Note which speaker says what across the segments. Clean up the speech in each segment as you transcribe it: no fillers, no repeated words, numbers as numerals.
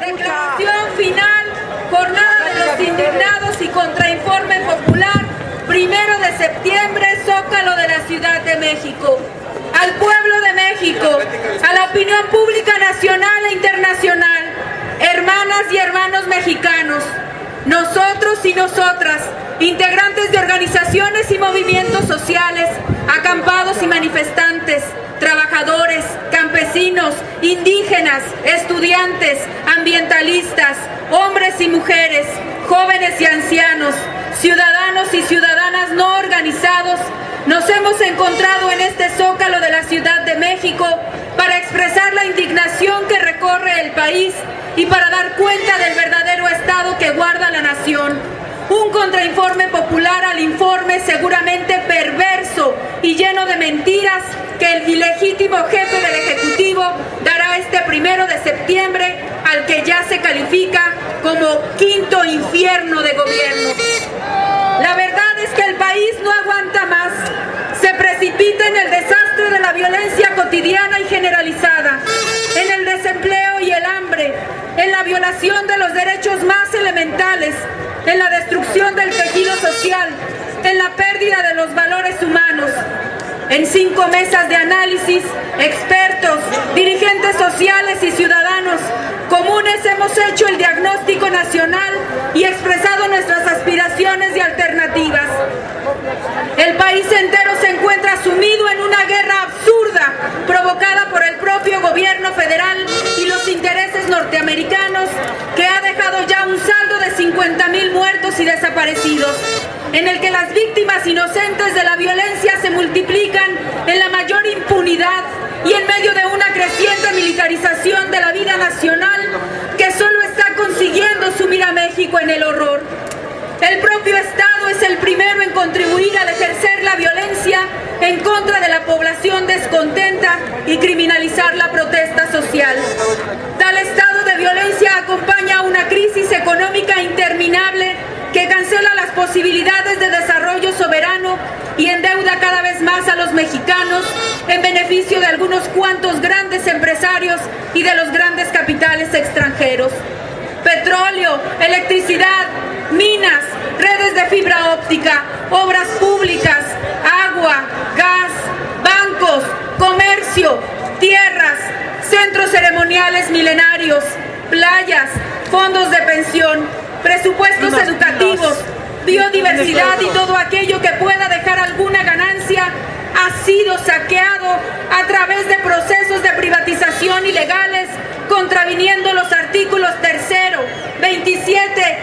Speaker 1: Declaración final, jornada de los indignados y contrainforme popular, 1 de septiembre, Zócalo de la Ciudad de México. Al pueblo de México, a la opinión pública nacional e internacional, hermanas y hermanos mexicanos, nosotros y nosotras, integrantes de organizaciones y movimientos sociales, acampados y manifestantes, trabajadores, campesinos, indígenas, estudiantes, ambientalistas, hombres y mujeres, jóvenes y ancianos, ciudadanos y ciudadanas no organizados, nos hemos encontrado en este Zócalo de la Ciudad de México para expresar la indignación que recorre el país y para dar cuenta del verdadero estado que guarda la nación. Un contrainforme popular al informe seguramente perverso y lleno de mentiras que el ilegítimo jefe del Ejecutivo dará este 1 de septiembre al que ya se califica como quinto infierno de gobierno. La verdad es que el país no aguanta más. Se precipita en el desastre de la violencia cotidiana y generalizada, en el desempleo y el hambre, en la violación de los derechos más elementales, en la destrucción del tejido social, en la pérdida de los valores humanos. En 5 mesas de análisis, expertos, dirigentes sociales y ciudadanos comunes hemos hecho el diagnóstico nacional y expresado nuestras aspiraciones y alternativas. El país entero se encuentra sumido en una guerra absurda provocada por el propio gobierno federal y los intereses norteamericanos, que ha dejado ya un saldo de 50,000 muertos y desaparecidos, en el que las víctimas inocentes de la violencia se multiplican en la mayor impunidad y en medio de una creciente militarización de la vida nacional que solo está consiguiendo sumir a México en el horror. El propio Estado es el primero en contribuir al ejercer la violencia en contra de la población descontenta y criminalizar la protesta social. Tal estado de violencia acompaña a una crisis económica interminable que cancela las posibilidades de desarrollo soberano y endeuda cada vez más a los mexicanos en beneficio de algunos cuantos grandes empresarios y de los grandes capitales extranjeros. Petróleo, electricidad, minas, redes de fibra óptica, obras públicas, agua, gas, bancos, comercio, tierras, centros ceremoniales milenarios, playas, fondos de pensión, presupuestos educativos, biodiversidad y todo aquello que pueda dejar alguna ganancia ha sido saqueado a través de procesos de privatización ilegales, contraviniendo los artículos 3, 27,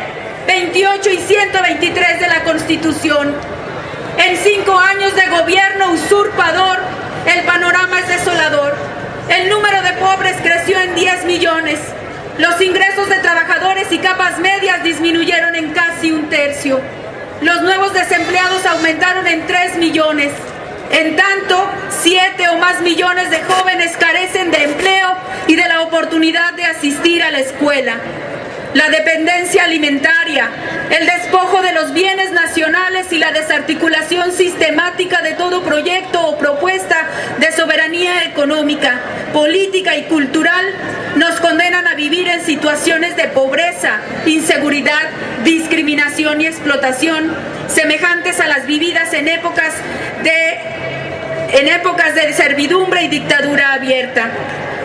Speaker 1: 28 y 123 de la Constitución. En 5 años de gobierno usurpador, el panorama es desolador. El número de pobres creció en 10 millones. Los ingresos de trabajadores y capas medias disminuyeron en casi 1/3. Los nuevos desempleados aumentaron en 3 millones. En tanto, 7 o más millones de jóvenes carecen de empleo y de la oportunidad de asistir a la escuela. La dependencia alimentaria, el despojo de los bienes nacionales y la desarticulación sistemática de todo proyecto o propuesta de soberanía económica, política y cultural nos condenan a vivir en situaciones de pobreza, inseguridad, discriminación y explotación, semejantes a las vividas en épocas de servidumbre y dictadura abierta.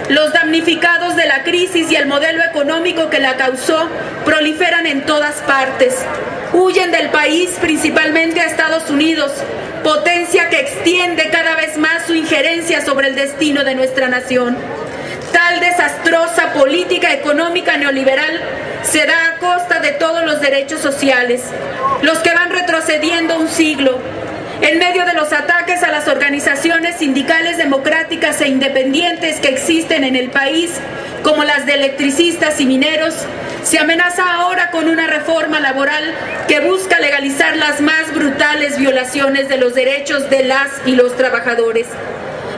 Speaker 1: Los damnificados de la crisis y el modelo económico que la causó proliferan en todas partes. Huyen del país principalmente a Estados Unidos, potencia que extiende cada vez más su injerencia sobre el destino de nuestra nación. Tal desastrosa política económica neoliberal se da a costa de todos los derechos sociales, los que van retrocediendo un siglo. En medio de los ataques a las organizaciones sindicales democráticas e independientes que existen en el país, como las de electricistas y mineros, se amenaza ahora con una reforma laboral que busca legalizar las más brutales violaciones de los derechos de las y los trabajadores.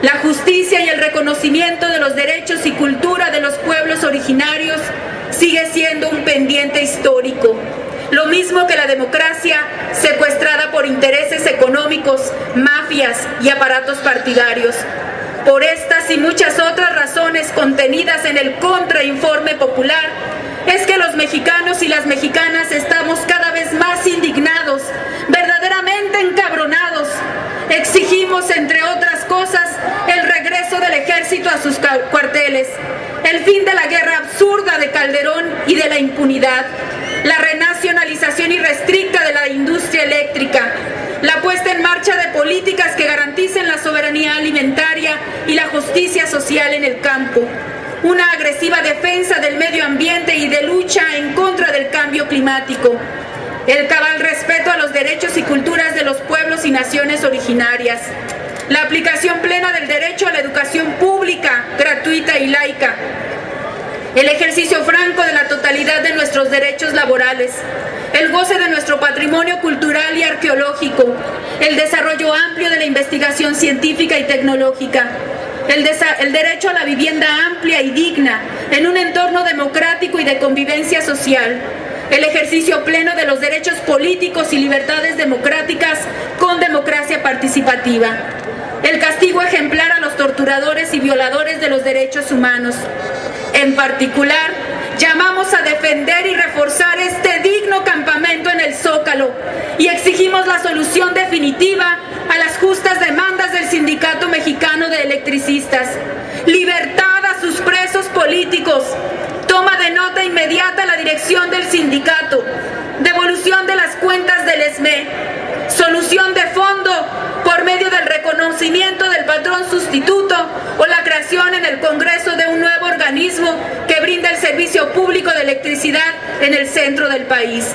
Speaker 1: La justicia y el reconocimiento de los derechos y cultura de los pueblos originarios sigue siendo un pendiente histórico. Lo mismo que la democracia secuestrada por intereses económicos, mafias y aparatos partidarios. Por estas y muchas otras razones contenidas en el contrainforme popular, es que los mexicanos y las mexicanas estamos cada vez más indignados, verdaderamente encabronados. Exigimos, entre otras cosas, el regreso del ejército a sus cuarteles, el fin de la guerra absurda de Calderón y de la impunidad, la renacionalización irrestricta de la industria eléctrica, la puesta en marcha de políticas que garanticen la soberanía alimentaria y la justicia social en el campo, una agresiva defensa del medio ambiente y de lucha en contra del cambio climático, el cabal respeto a los derechos y culturas de los pueblos y naciones originarias, la aplicación plena del derecho a la educación pública, gratuita y laica, el ejercicio franco de la totalidad de nuestros derechos laborales, el goce de nuestro patrimonio cultural y arqueológico, el desarrollo amplio de la investigación científica y tecnológica, el derecho a la vivienda amplia y digna en un entorno democrático y de convivencia social, el ejercicio pleno de los derechos políticos y libertades democráticas con democracia participativa, el castigo ejemplar a los torturadores y violadores de los derechos humanos. En particular, llamamos a defender y reforzar este digno campamento en el Zócalo y exigimos la solución definitiva a las justas demandas del Sindicato Mexicano de Electricistas, libertad a sus presos políticos, toma de nota inmediata a la dirección del sindicato, devolución de las cuentas del ESME, solución de fondo por medio del reconocimiento del patrón sustituto o la creación en el Congreso de un nuevo organismo que brinda el servicio público de electricidad en el centro del país.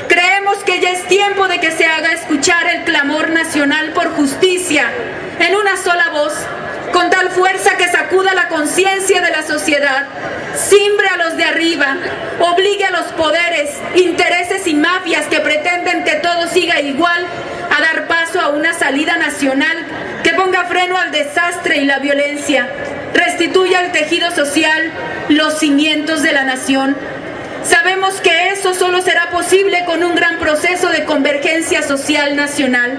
Speaker 1: Creemos que ya es tiempo de que se haga escuchar el clamor nacional por justicia en una sola voz, con tal fuerza que sacuda la conciencia de la sociedad, simbre a los de arriba, obligue a los poderes, intereses y mafias que pretenden que todo siga igual a dar paso a una salida nacional que ponga freno al desastre y la violencia, restituya al tejido social los cimientos de la nación. Sabemos que eso solo será posible con un gran proceso de convergencia social nacional.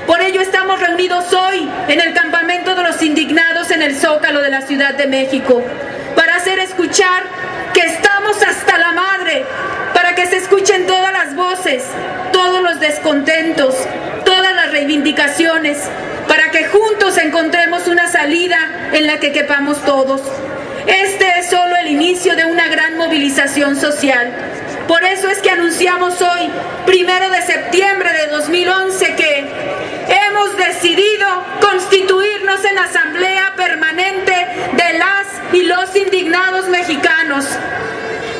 Speaker 1: Por ello estamos reunidos hoy en el campamento de los indignados en el Zócalo de la Ciudad de México para hacer escuchar que estamos hasta la madre, para que se escuchen todas las voces, todos los descontentos, todas las reivindicaciones, para que juntos encontremos una salida en la que quepamos todos. Este es solo el inicio de una gran movilización social. Por eso es que anunciamos hoy, 1 de septiembre de 2011, que hemos decidido constituirnos en asamblea permanente de las y los indignados mexicanos.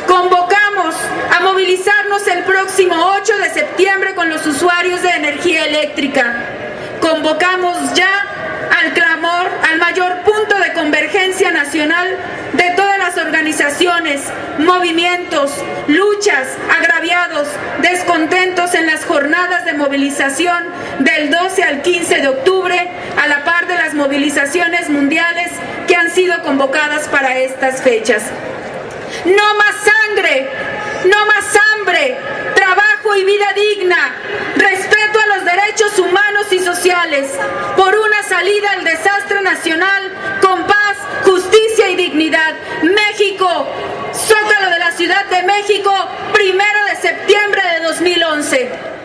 Speaker 1: Convocamos a movilizarnos el próximo 8 de septiembre con los usuarios de energía eléctrica. Convocamos ya al clamor, al mayor punto de convergencia nacional de todas las organizaciones, movimientos, luchas, agraviados, descontentos en las jornadas de movilización del 12 al 15 de octubre, a la par de las movilizaciones mundiales que han sido convocadas para estas fechas. No más sangre, no más hambre, trabajo y vida digna, respeto a los derechos humanos y sociales, por una salida al desastre nacional con paz, justicia y dignidad. México, Zócalo de la Ciudad de México, 1 de septiembre de 2011.